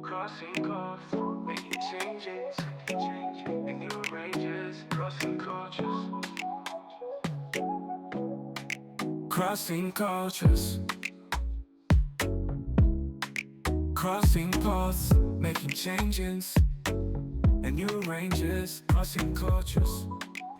Crossing course, making changes in new ranges, crossing cultures. Crossing cultures, crossing paths, making changes in new ranges, crossing cultures.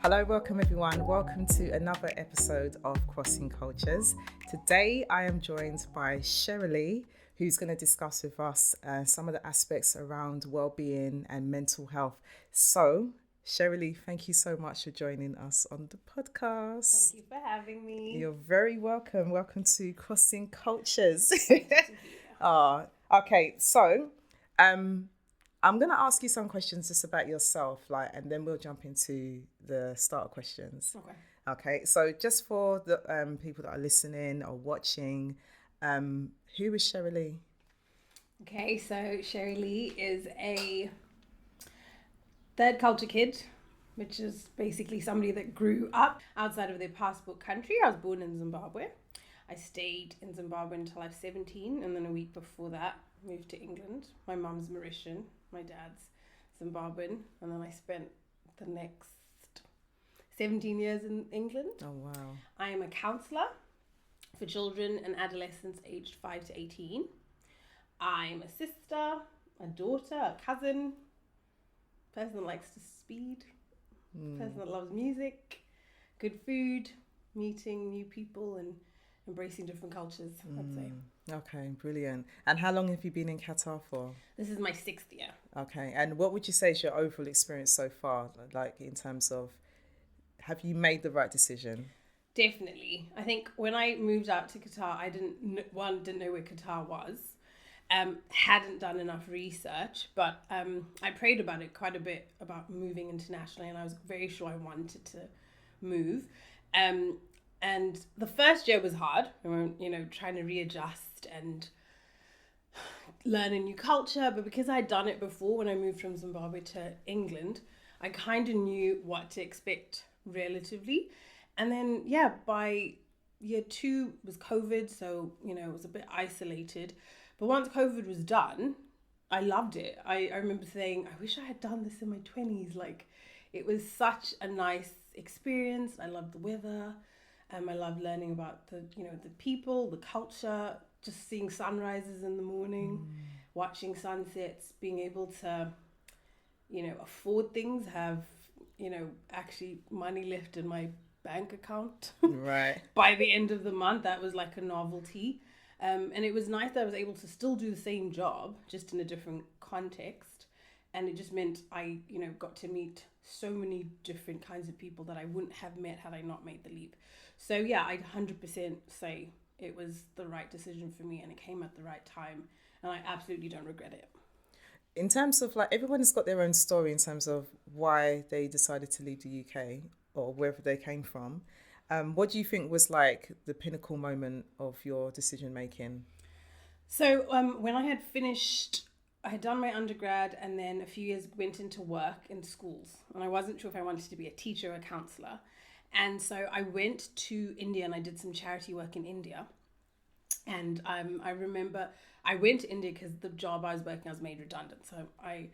Hello, welcome everyone. Welcome to another episode of Crossing Cultures. Today I am joined by Sherri-Lee, who's going to discuss with us some of the aspects around well-being and mental health. So, Sherri-Lee, thank you so much for joining us on the podcast. Thank you for having me. You're very welcome. Welcome to Crossing Cultures. Okay, so I'm going to ask you some questions just about yourself, and then we'll jump into the starter questions. Okay, so just for the people that are listening or watching, who is Sherri-Lee? Okay, so Sherri-Lee is a third culture kid, which is basically somebody that grew up outside of their passport country. I was born in Zimbabwe. I stayed in Zimbabwe until I was 17, and then a week before that, moved to England. My mum's Mauritian, my dad's Zimbabwean, and then I spent the next 17 years in England. Oh, wow. I am a counsellor for children and adolescents aged 5 to 18. I'm a sister, a daughter, a cousin, person that likes to speed, person that loves music, good food, meeting new people and embracing different cultures, I'd say. Okay, brilliant. And how long have you been in Qatar for? This is my 6th year. Okay, and what would you say is your overall experience so far, like in terms of, have you made the right decision? Definitely. I think when I moved out to Qatar, I didn't know where Qatar was. Hadn't done enough research, but I prayed about it quite a bit, about moving internationally, and I was very sure I wanted to move. And the first year was hard, trying to readjust and learn a new culture. But because I'd done it before when I moved from Zimbabwe to England, I kind of knew what to expect relatively. And then, by year 2 was COVID, so, it was a bit isolated. But once COVID was done, I loved it. I remember saying, I wish I had done this in my 20s. Like, it was such a nice experience. I loved the weather. I loved learning about the people, the culture, just seeing sunrises in the morning, watching sunsets, being able to, afford things, have, actually money left in my bank account. Right. By the end of the month, that was like a novelty. And it was nice that I was able to still do the same job, just in a different context. And it just meant I, got to meet so many different kinds of people that I wouldn't have met had I not made the leap. So yeah, I'd 100% say it was the right decision for me, and it came at the right time. And I absolutely don't regret it. In terms of, everyone's got their own story in terms of why they decided to leave the UK or wherever they came from. What do you think was the pinnacle moment of your decision making? So when I had finished, I had done my undergrad and then a few years went into work in schools. And I wasn't sure if I wanted to be a teacher or a counsellor. And so I went to India and I did some charity work in India. And I remember I went to India because the job I was working, I was made redundant. So I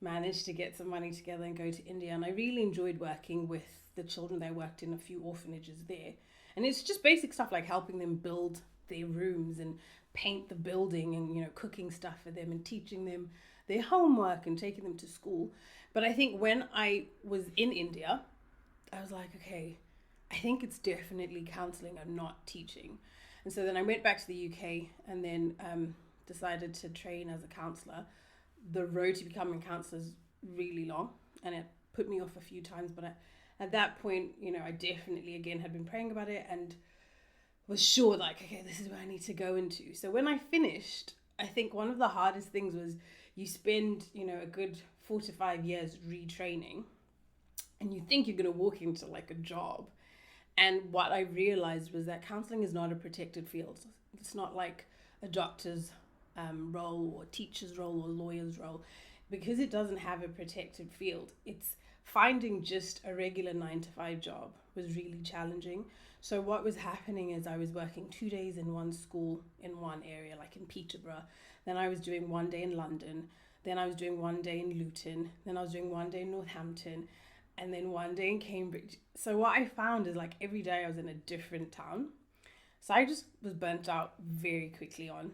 managed to get some money together and go to India. And I really enjoyed working with the children. I worked in a few orphanages there. And it's just basic stuff like helping them build their rooms and paint the building and, cooking stuff for them and teaching them their homework and taking them to school. But I think when I was in India, I was like, okay, I think it's definitely counselling and not teaching. And so then I went back to the UK and then decided to train as a counsellor. The road to becoming a counsellor is really long and it put me off a few times, but at that point, I definitely, again, had been praying about it and was sure, okay, this is where I need to go into. So when I finished, I think one of the hardest things was you spend, a good 4 to 5 years retraining and you think you're going to walk into a job. And what I realized was that counseling is not a protected field. It's not like a doctor's role or teacher's role or lawyer's role. Because it doesn't have a protected field, it's finding just a regular 9 to 5 job was really challenging. So what was happening is I was working 2 days in one school in one area, like in Peterborough. Then I was doing 1 day in London. Then I was doing 1 day in Luton. Then I was doing 1 day in Northampton. And then 1 day in Cambridge. So what I found is like every day I was in a different town. So I just was burnt out very quickly on.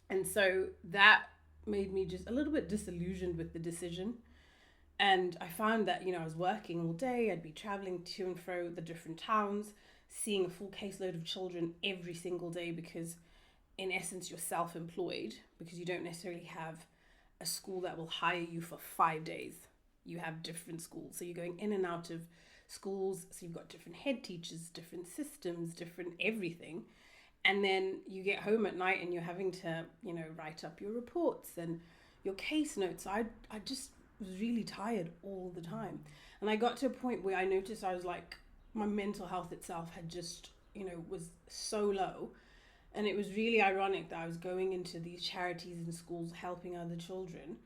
And so that made me just a little bit disillusioned with the decision. And I found that, I was working all day. I'd be traveling to and fro the different towns, seeing a full caseload of children every single day because in essence you're self-employed because you don't necessarily have a school that will hire you for 5 days. You have different schools. So you're going in and out of schools. So you've got different head teachers, different systems, different everything. And then you get home at night and you're having to, write up your reports and your case notes. I just was really tired all the time. And I got to a point where I noticed I was like, my mental health itself had just, was so low. And it was really ironic that I was going into these charities and schools helping other children,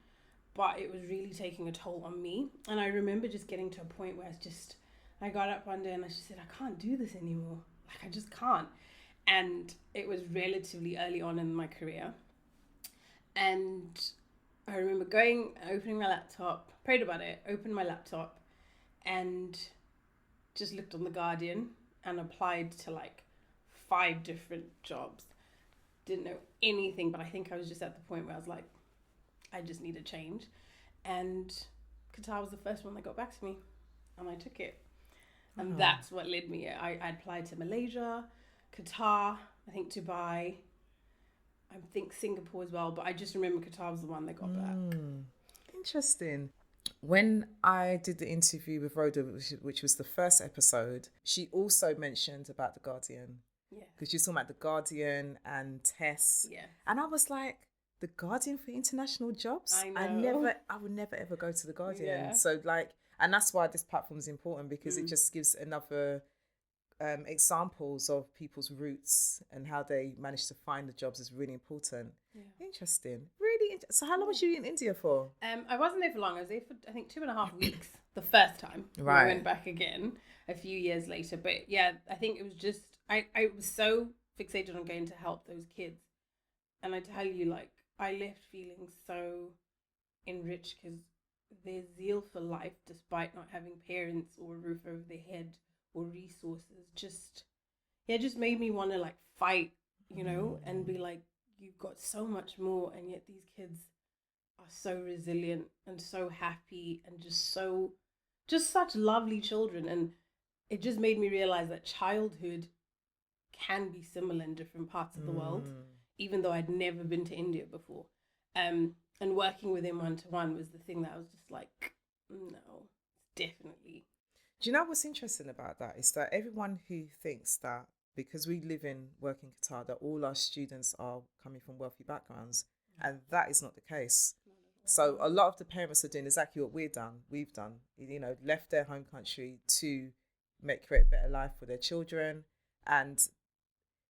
but it was really taking a toll on me. And I remember just getting to a point where I got up one day and I just said, I can't do this anymore. Like, I just can't. And it was relatively early on in my career. And I remember opening my laptop, prayed about it, opened my laptop and just looked on The Guardian and applied to like 5 different jobs. Didn't know anything, but I think I was just at the point where I was like, I just need a change. And Qatar was the first one that got back to me and I took it. And that's what led me. I applied to Malaysia, Qatar, I think Dubai, I think Singapore as well, but I just remember Qatar was the one that got back. Interesting. When I did the interview with Rhoda, which was the first episode, she also mentioned about The Guardian. Yeah. Because she was talking about The Guardian and Tess. Yeah. And I was like, The Guardian for international jobs? I know. I would never ever go to The Guardian. Yeah. So and that's why this platform is important because it just gives another examples of people's roots and how they managed to find the jobs is really important. Yeah. Interesting. Really. So how long was you in India for? I wasn't there for long. I was there for, I think, 2.5 weeks the first time. Right. I went back again a few years later. But yeah, I think it was just, I was so fixated on going to help those kids. And I tell you, like, I left feeling so enriched because their zeal for life, despite not having parents or a roof over their head or resources, just made me want to like fight, and be like, you've got so much more, and yet these kids are so resilient and so happy and just such lovely children. And it just made me realize that childhood can be similar in different parts of the world, even though I'd never been to India before. And working with him one-to-one was the thing that I was just like, no, definitely. Do you know what's interesting about that is that everyone who thinks that because we live in working Qatar, that all our students are coming from wealthy backgrounds, and that is not the case. So a lot of the parents are doing exactly what we've done, left their home country to create a better life for their children. And,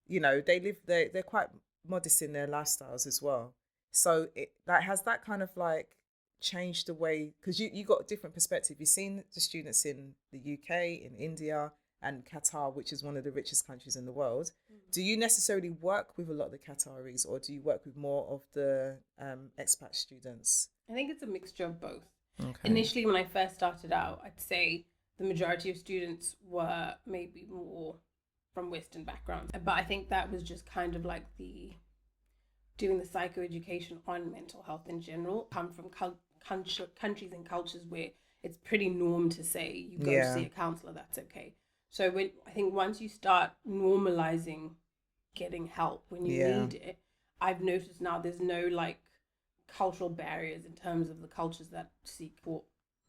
they're quite modest in their lifestyles as well. So it has that kind of like changed the way, because you got a different perspective. You've seen the students in the UK, in India and Qatar, which is one of the richest countries in the world. Do you necessarily work with a lot of the Qataris, or do you work with more of the expat students? I think it's a mixture of both. Okay. Initially, when I first started out, I'd say the majority of students were maybe more from Western backgrounds. But I think that was just kind of like doing the psychoeducation on mental health in general, come from countries and cultures where it's pretty norm to say you go to see a counsellor, that's okay. So I think once you start normalizing getting help when you need it, I've noticed now there's no like cultural barriers in terms of the cultures that seek support.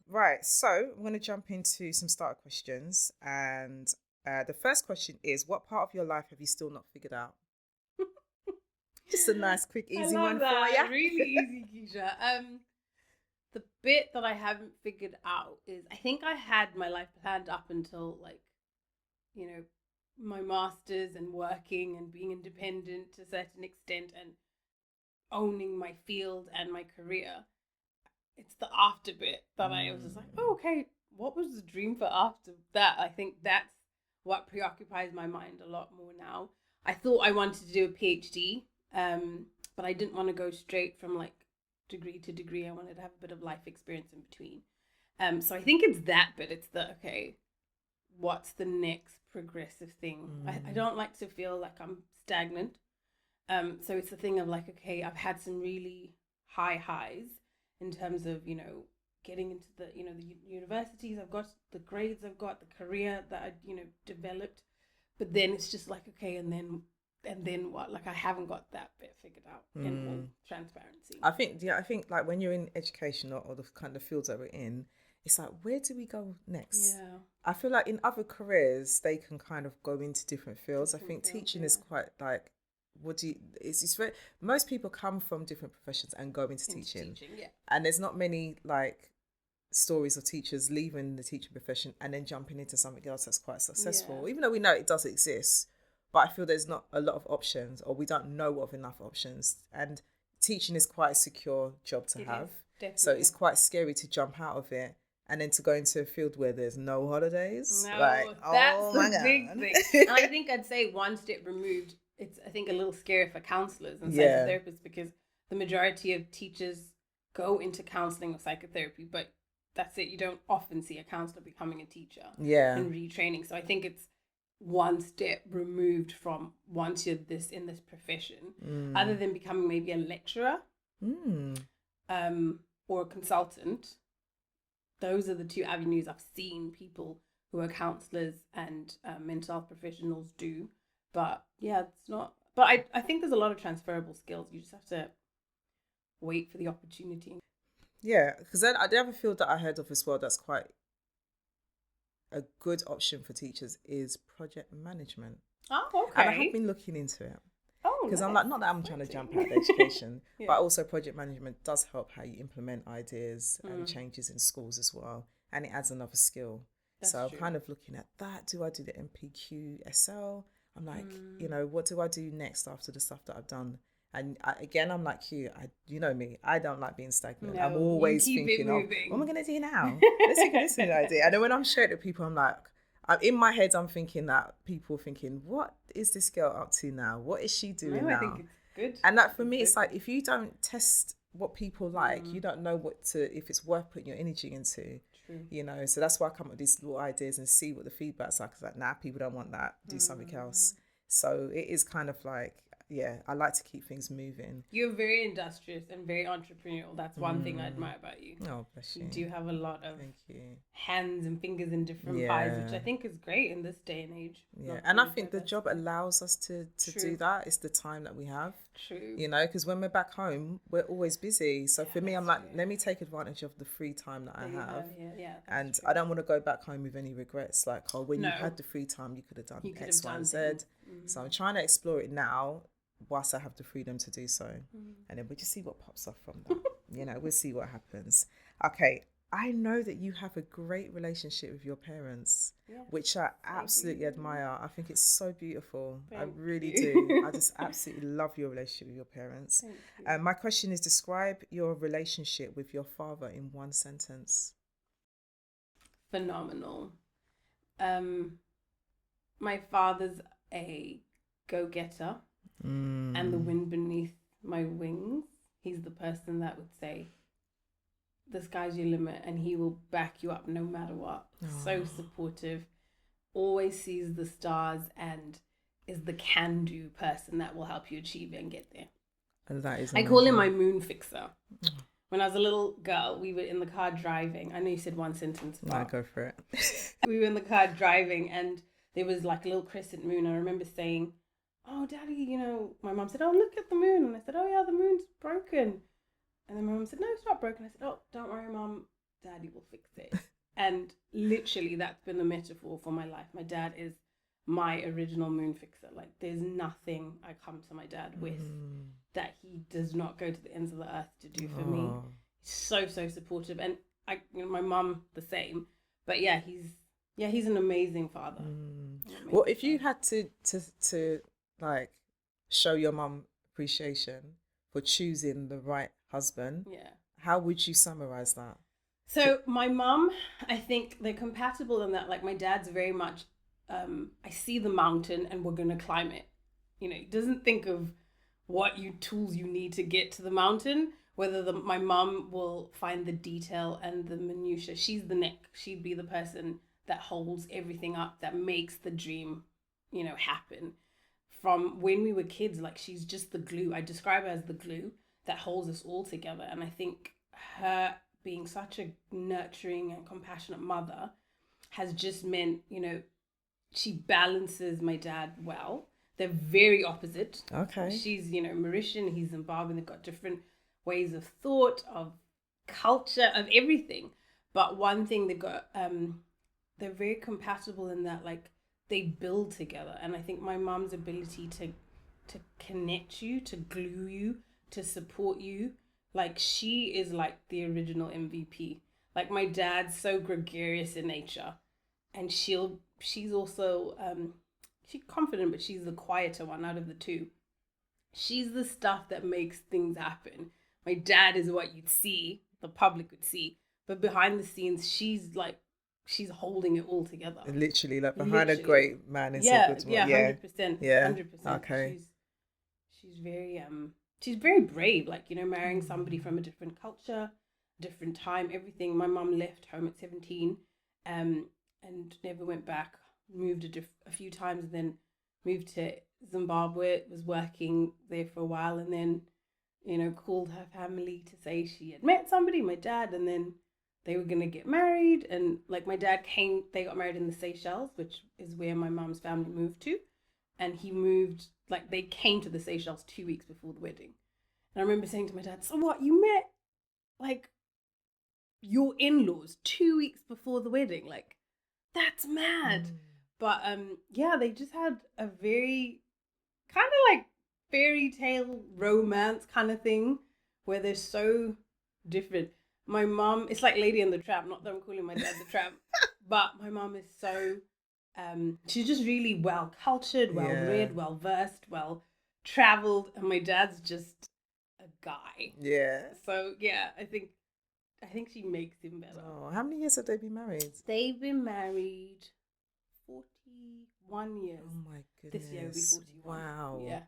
Right, so I'm going to jump into some starter questions, and the first question is, what part of your life have you still not figured out? Just a nice, quick, easy one for you. Really easy, Keisha. The bit that I haven't figured out is, I think I had my life planned up until my master's and working and being independent to a certain extent and owning my field and my career. It's the after bit that I was just like, oh, okay, what was the dream for after that? I think that's what preoccupies my mind a lot more now. I thought I wanted to do a PhD, but I didn't want to go straight from like degree to degree. I wanted to have a bit of life experience in between. So I think it's that bit. It's the, okay, what's the next progressive thing? I don't like to feel like I'm stagnant. So it's the thing of like, okay, I've had some really high highs in terms of, you know, getting into the, you know, the universities. I've got the grades, I've got the career that I, you know, developed. But then it's just like, okay, and then what? Like, I haven't got that bit figured out in all transparency. I think like when you're in education or the kind of fields that we're in, it's like, where do we go next? Yeah. I feel like in other careers, they can kind of go into different fields. I think teaching is quite like, it's very, most people come from different professions and go into teaching. Yeah. And there's not many like stories of teachers leaving the teaching profession and then jumping into something else that's quite successful, even though we know it does exist. But I feel there's not a lot of options, or we don't know of enough options. And teaching is quite a secure job to have. So it's quite scary to jump out of it and then to go into a field where there's no holidays. No, like, that's oh the my God. big thing. And I think I'd say one step removed, it's, I think, a little scary for counsellors and psychotherapists, because the majority of teachers go into counselling or psychotherapy, but that's it. You don't often see a counsellor becoming a teacher and retraining. So I think it's one step removed from, once you're in this profession, other than becoming maybe a lecturer or a consultant. Those are the two avenues I've seen people who are counsellors and mental health professionals do. But yeah, it's not. But I think there's a lot of transferable skills. You just have to wait for the opportunity. Yeah, because then the other field that I heard of as well that's quite a good option for teachers is project management. Oh, okay. And I have been looking into it. Oh, because I'm like, not that I'm trying to jump out of education, but also project management does help how you implement ideas and changes in schools as well. And it adds another skill. So I'm kind of looking at that. Do I do the MPQ SL? I'm like, you know, what do I do next after the stuff that I've done? And I'm like you. You know me. I don't like being stagnant. I'm always thinking of, what am I going to do now? This is an idea. And then when I'm sharing it with people, I'm like, in my head, I'm thinking that people thinking, what is this girl up to now? What is she doing now? I think it's good. And that for me, it's like, if you don't test what people like, you don't know if it's worth putting your energy into. True. You know, so that's why I come up with these little ideas and see what the feedback's like. It's like, nah, people don't want that. Do something else. So it is kind of like, yeah, I like to keep things moving. You're very industrious and very entrepreneurial. That's one thing I admire about you. Oh, bless you. You do have a lot of hands and fingers in different pies, which I think is great in this day and age. Yeah, and I think the job allows us to do that. It's the time that we have. True. You know, because when we're back home, we're always busy. So for me, I'm like, let me take advantage of the free time that I have. And I don't want to go back home with any regrets. Like, oh, when you had the free time, you could have done X, Y, and Z. So I'm trying to explore it now, whilst I have the freedom to do so. And then we'll just see what pops off from that. You know, we'll see what happens. Okay, I know that you have a great relationship with your parents, which I absolutely admire. I think it's so beautiful. I really do. I just absolutely love your relationship with your parents. My question is, describe your relationship with your father in one sentence. Phenomenal. My father's a go-getter. And the wind beneath my wings. He's the person that would say, the sky's your limit, and he will back you up no matter what. So supportive, always sees the stars, and is the can-do person that will help you achieve it and get there. And that is amazing. I call him my moon fixer. When I was a little girl, we were in the car driving. I know you said one sentence. No, go for it. We were in the car driving, and there was like a little crescent moon. I remember saying, oh, Daddy, you know, my mum said, oh, look at the moon. And I said, oh, yeah, the moon's broken. And then my mum said, no, it's not broken. I said, oh, don't worry, Mum, Daddy will fix it. And literally, that's been the metaphor for my life. My dad is my original moon fixer. Like, there's nothing I come to my dad with that he does not go to the ends of the earth to do for me. He's so, so supportive. And my mum, the same. But yeah, he's an amazing father. Well, if you had to like show your mum appreciation for choosing the right husband, how would you summarize that? So my mum, I think they're compatible in that, like, my dad's very much, I see the mountain and we're going to climb it. You know, he doesn't think of what tools you need to get to the mountain, whether my mum will find the detail and the minutiae. She's the neck. She'd be the person that holds everything up, that makes the dream, happen. From when we were kids, like, she's just the glue. I describe her as the glue that holds us all together. And I think her being such a nurturing and compassionate mother has just meant, she balances my dad well. They're very opposite. Okay. She's, Mauritian, he's Zimbabwean. They've got different ways of thought, of culture, of everything. But one thing they've got, they're very compatible in that, like, they build together. And I think my mom's ability to connect you, to glue you, to support you, like, she is like the original MVP. Like, my dad's so gregarious in nature, and she's also she's confident, but she's the quieter one out of the two. She's the stuff that makes things happen. My dad is what you'd see, the public would see, but behind the scenes, she's holding it all together. Literally, like, behind a great man is a good one. Yeah, 100%. Yeah, 100%. okay. She's very brave, like, marrying somebody from a different culture, different time, everything. My mum left home at 17 and never went back, moved a few times, and then moved to Zimbabwe, was working there for a while, and then, called her family to say she had met somebody, my dad, and then they were going to get married. And, like, my dad they got married in the Seychelles, which is where my mum's family moved to. And he moved, like, they came to the Seychelles 2 weeks before the wedding. And I remember saying to my dad, so what, you met, like, your in-laws 2 weeks before the wedding? Like, that's mad. But, they just had a very kind of like fairy tale romance kind of thing where they're so different. My mom, it's like Lady and the Tramp, not that I'm calling my dad the Tramp, but my mom is so, she's just really well cultured, well read, well versed, well traveled, and my dad's just a guy. Yeah. So yeah, I think she makes him better. Oh, how many years have they been married? They've been married 41 years. Oh my goodness. This year will be 41. Wow. Yeah.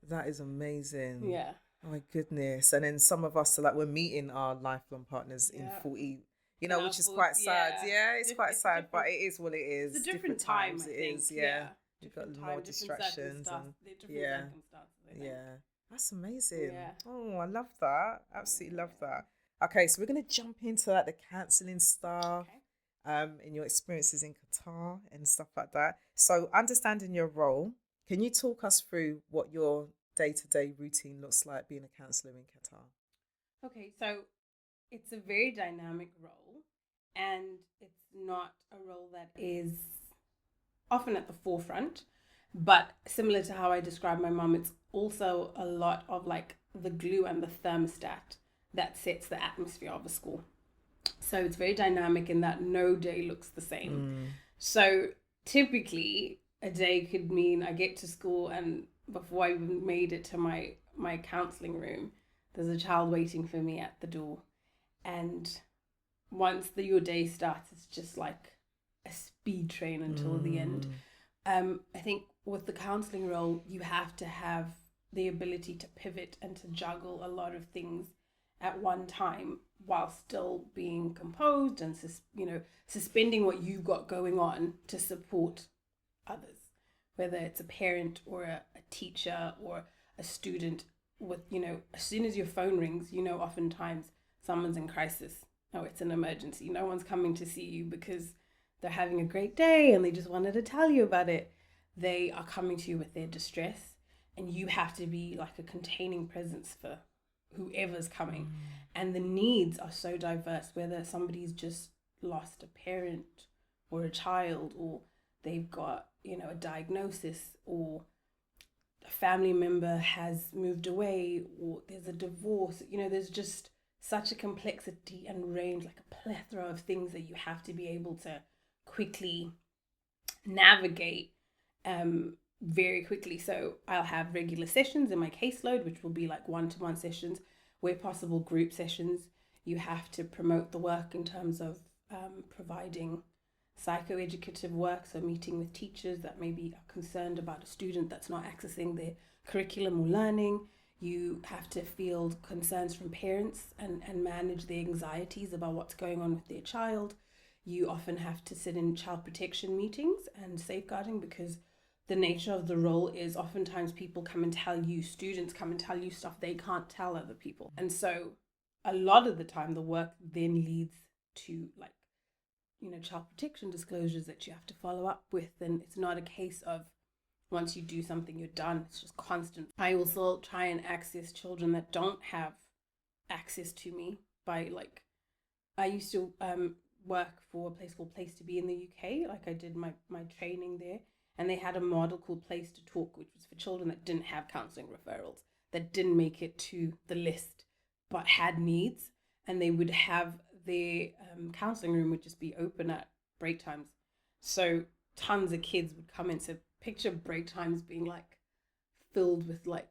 That is amazing. Yeah. Oh my goodness. And then some of us are like, we're meeting our lifelong partners in 40, which is quite sad. Yeah, it's quite sad, but it is what it is. It's a different time, times, I it think. is, yeah. You've got Different more time, distractions. And yeah. That's amazing. Yeah. Oh, I love that. Absolutely love that. Okay, so we're going to jump into like the counselling stuff. Okay. In your experiences in Qatar and stuff like that. So understanding your role, can you talk us through what your day-to-day routine looks like being a counsellor in Qatar? Okay, so it's a very dynamic role, and it's not a role that is often at the forefront, but similar to how I described my mum, it's also a lot of like the glue and the thermostat that sets the atmosphere of a school. So it's very dynamic in that no day looks the same. So typically a day could mean I get to school and before I even made it to my counselling room, there's a child waiting for me at the door. And once your day starts, it's just like a speed train until the end. I think with the counselling role, you have to have the ability to pivot and to juggle a lot of things at one time while still being composed and suspending what you've got going on to support others, whether it's a parent or a teacher or a student. With as soon as your phone rings, oftentimes someone's in crisis. Oh, it's an emergency. No one's coming to see you because they're having a great day and they just wanted to tell you about it. They are coming to you with their distress, and you have to be like a containing presence for whoever's coming. And the needs are so diverse, whether somebody's just lost a parent or a child, or they've got a diagnosis, or a family member has moved away, or there's a divorce. There's just such a complexity and range, like a plethora of things that you have to be able to quickly navigate very quickly. So I'll have regular sessions in my caseload, which will be like one-to-one sessions, where possible group sessions. You have to promote the work in terms of providing psychoeducative work, so meeting with teachers that maybe are concerned about a student that's not accessing their curriculum or learning. You have to field concerns from parents and manage their anxieties about what's going on with their child. You often have to sit in child protection meetings and safeguarding, because the nature of the role is oftentimes people come and tell you, students come and tell you stuff they can't tell other people. And so a lot of the time the work then leads to like, child protection disclosures that you have to follow up with. And it's not a case of once you do something, you're done. It's just constant. I also try and access children that don't have access to me by I used to work for a place called Place to Be in the UK. Like I did my training there, and they had a model called Place to Talk, which was for children that didn't have counselling referrals, that didn't make it to the list, but had needs. And they would have their counselling room would just be open at break times. So tons of kids would come in. So picture break times being like filled with like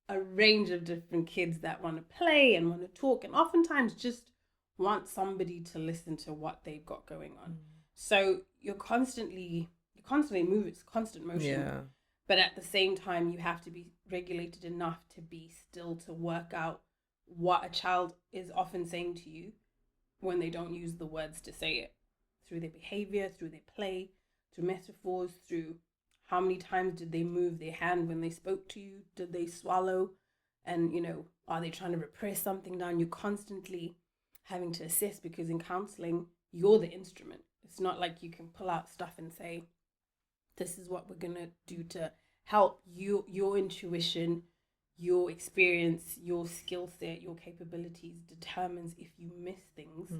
a range of different kids that want to play and want to talk, and oftentimes just want somebody to listen to what they've got going on. So you're constantly moving, it's constant motion. Yeah. But at the same time, you have to be regulated enough to be still, to work out what a child is often saying to you when they don't use the words to say it, through their behavior, through their play, through metaphors, through how many times did they move their hand when they spoke to you? Did they swallow? And, are they trying to repress something down? You're constantly having to assess, because in counseling, you're the instrument. It's not like you can pull out stuff and say, this is what we're going to do to help you. Your intuition, your experience, your skill set, your capabilities determines if you miss things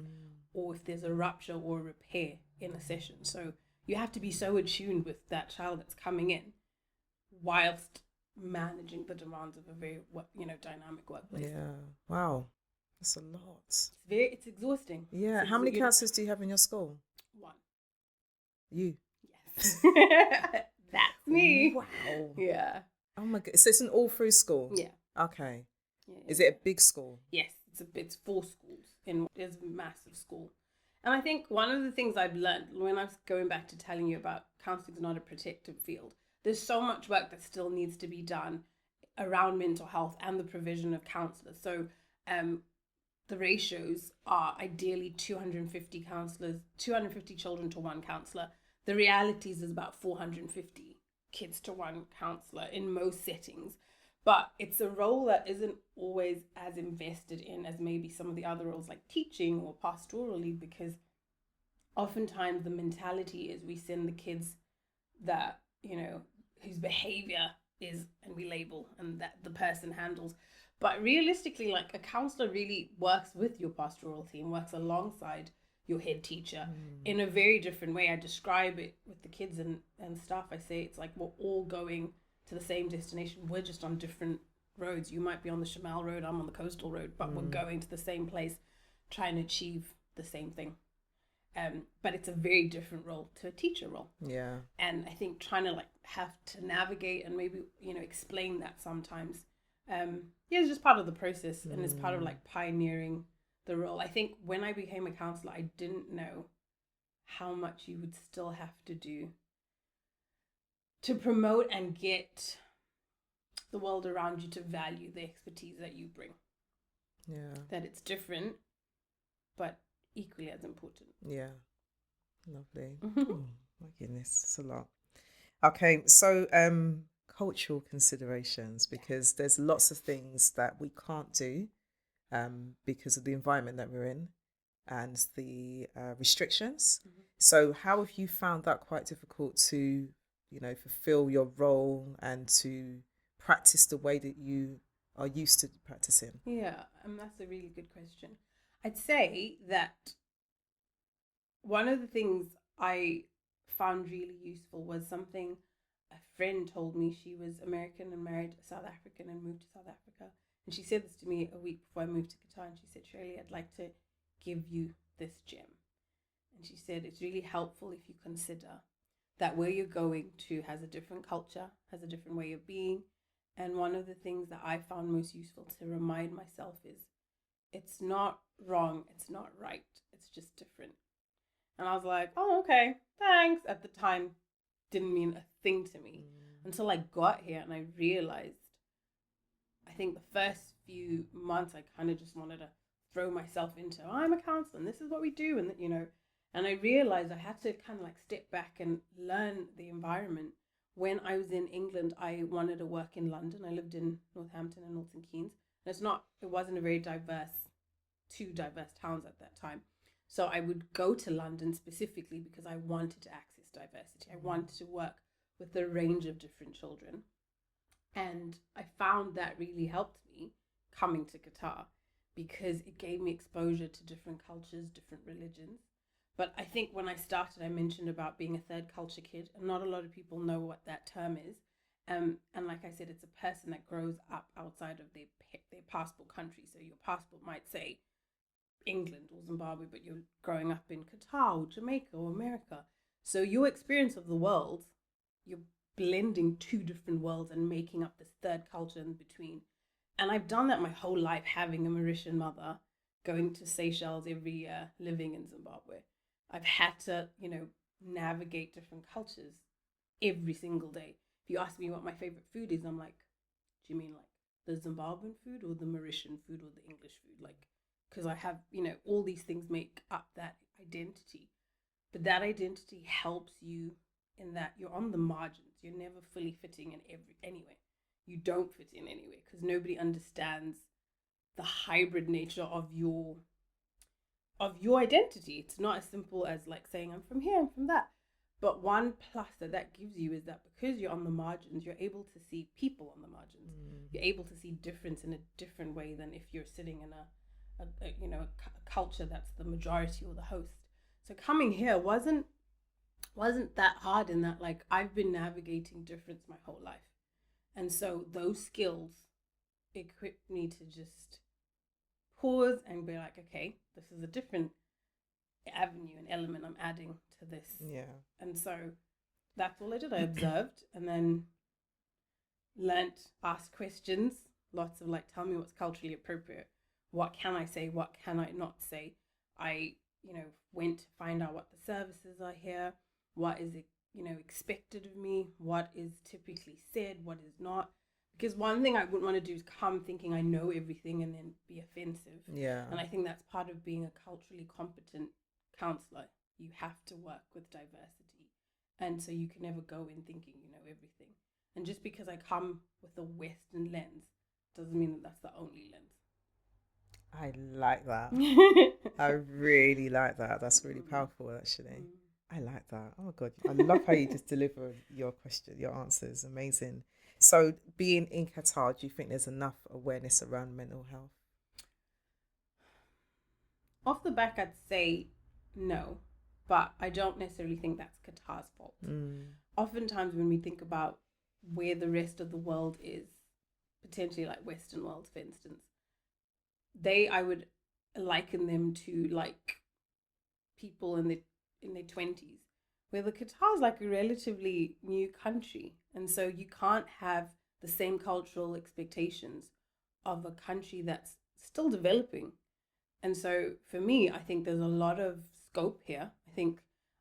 or if there's a rupture or a repair in a session. So you have to be so attuned with that child that's coming in whilst managing the demands of a very, dynamic workplace. Yeah. Wow. That's a lot. It's exhausting. Yeah. How many counsellors do you have in your school? One. You? Yes. That's me. Wow. Yeah. Oh my God. So it's an all through school? Yeah. Okay. Yeah, Is it a big school? Yes. It's 4 schools. It's a massive school. And I think one of the things I've learned when I was going back to telling you about counselling is not a protected field, there's so much work that still needs to be done around mental health and the provision of counsellors. So the ratios are ideally 250 counsellors, 250 children to one counsellor. The realities is about 450 kids to one counsellor in most settings. But it's a role that isn't always as invested in as maybe some of the other roles like teaching or pastoral lead, because oftentimes the mentality is we send the kids that, whose behavior is, and we label, and that the person handles. But realistically, like a counsellor really works with your pastoral team, works alongside your head teacher in a very different way. I describe it with the kids and stuff. I say it's like we're all going to the same destination. We're just on different roads. You might be on the Shamal Road, I'm on the coastal road, but we're going to the same place, trying to achieve the same thing. But it's a very different role to a teacher role. Yeah. And I think trying to have to navigate and maybe, explain that sometimes, it's just part of the process, and it's part of pioneering the role. I think when I became a counsellor, I didn't know how much you would still have to do to promote and get the world around you to value the expertise that you bring. Yeah. That it's different, but equally as important. Yeah. Lovely. Oh, my goodness, it's a lot. Okay, so cultural considerations, because there's lots of things that we can't do because of the environment that we're in and the restrictions. So how have you found that quite difficult to, fulfill your role and to practice the way that you are used to practicing? Yeah, that's a really good question. I'd say that one of the things I found really useful was something a friend told me. She was American and married a South African and moved to South Africa. And she said this to me a week before I moved to Qatar. And she said, Sherri-Lee, I'd like to give you this gem. And she said, it's really helpful if you consider that where you're going to has a different culture, has a different way of being. And one of the things that I found most useful to remind myself is it's not wrong, it's not right, it's just different. And I was like, oh, okay, thanks. At the time, didn't mean a thing to me until I got here and I realized, I think the first few months, I kind of just wanted to throw myself into, oh, I'm a counselor and this is what we do. And, and I realized I had to kind of like step back and learn the environment. When I was in England, I wanted to work in London. I lived in Northampton and Milton Keynes. And it wasn't a very two diverse towns at that time. So I would go to London specifically because I wanted to access diversity. I wanted to work with a range of different children. And I found that really helped me coming to Qatar because it gave me exposure to different cultures, different religions. But I think when I started, I mentioned about being a third culture kid, and not a lot of people know what that term is. And like I said, it's a person that grows up outside of their passport country. So your passport might say England or Zimbabwe, but you're growing up in Qatar or Jamaica or America. So your experience of the world, you're blending two different worlds and making up this third culture in between. And I've done that my whole life, having a Mauritian mother, going to Seychelles every year, living in Zimbabwe. I've had to, navigate different cultures every single day. If you ask me what my favorite food is, I'm like, do you mean like the Zimbabwean food or the Mauritian food or the English food? Like, because I have, all these things make up that identity. But that identity helps you in that you're on the margins. You're never fully fitting in anywhere. You don't fit in anywhere because nobody understands the hybrid nature of your identity. It's not as simple as like saying I'm from here, I'm from that. But one plus that gives you is that because you're on the margins, you're able to see people on the margins. You're able to see difference in a different way than if you're sitting in a culture that's the majority or the host. So coming here wasn't that hard in that, like, I've been navigating difference my whole life. And so those skills equipped me to just pause and be like, okay, this is a different avenue and element I'm adding to this. Yeah. And so that's all I did. I observed and then learnt, asked questions, lots of like, tell me what's culturally appropriate. What can I say? What can I not say? I, went to find out what the services are here. What is it, expected of me? What is typically said? What is not? Because one thing I wouldn't want to do is come thinking I know everything and then be offensive. Yeah. And I think that's part of being a culturally competent counsellor. You have to work with diversity. And so you can never go in thinking you know everything. And just because I come with a Western lens doesn't mean that that's the only lens. I like that. I really like that. That's really powerful, actually. I like that. Oh my God. I love how you just deliver your answers. Amazing. So being in Qatar, do you think there's enough awareness around mental health? Off the back, I'd say no, but I don't necessarily think that's Qatar's fault. Oftentimes when we think about where the rest of the world is, potentially like Western world, for instance, I would liken them to like people in their 20s, where the Qatar is like a relatively new country. And so you can't have the same cultural expectations of a country that's still developing. And so for me, I think there's a lot of scope here. I think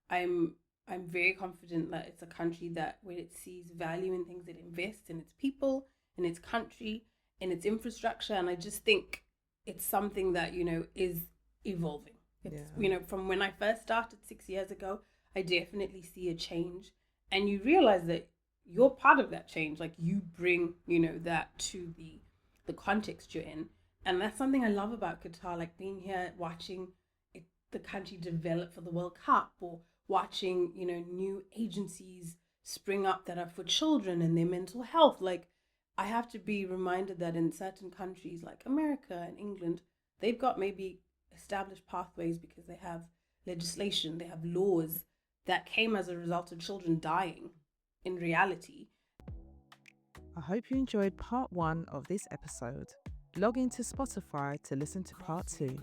I'm very confident that it's a country that when it sees value in things, it invests in its people, in its country, in its infrastructure. And I just think it's something that, is evolving. It's, from when I first started 6 years ago, I definitely see a change. And you realize that you're part of that change. Like you bring, that to the context you're in. And that's something I love about Qatar, like being here, watching the country develop for the World Cup, or watching, new agencies spring up that are for children and their mental health. Like I have to be reminded that in certain countries like America and England, they've got maybe established pathways because they have legislation, they have laws that came as a result of children dying in reality. I hope you enjoyed part 1 of this episode. Log into Spotify to listen to part 2.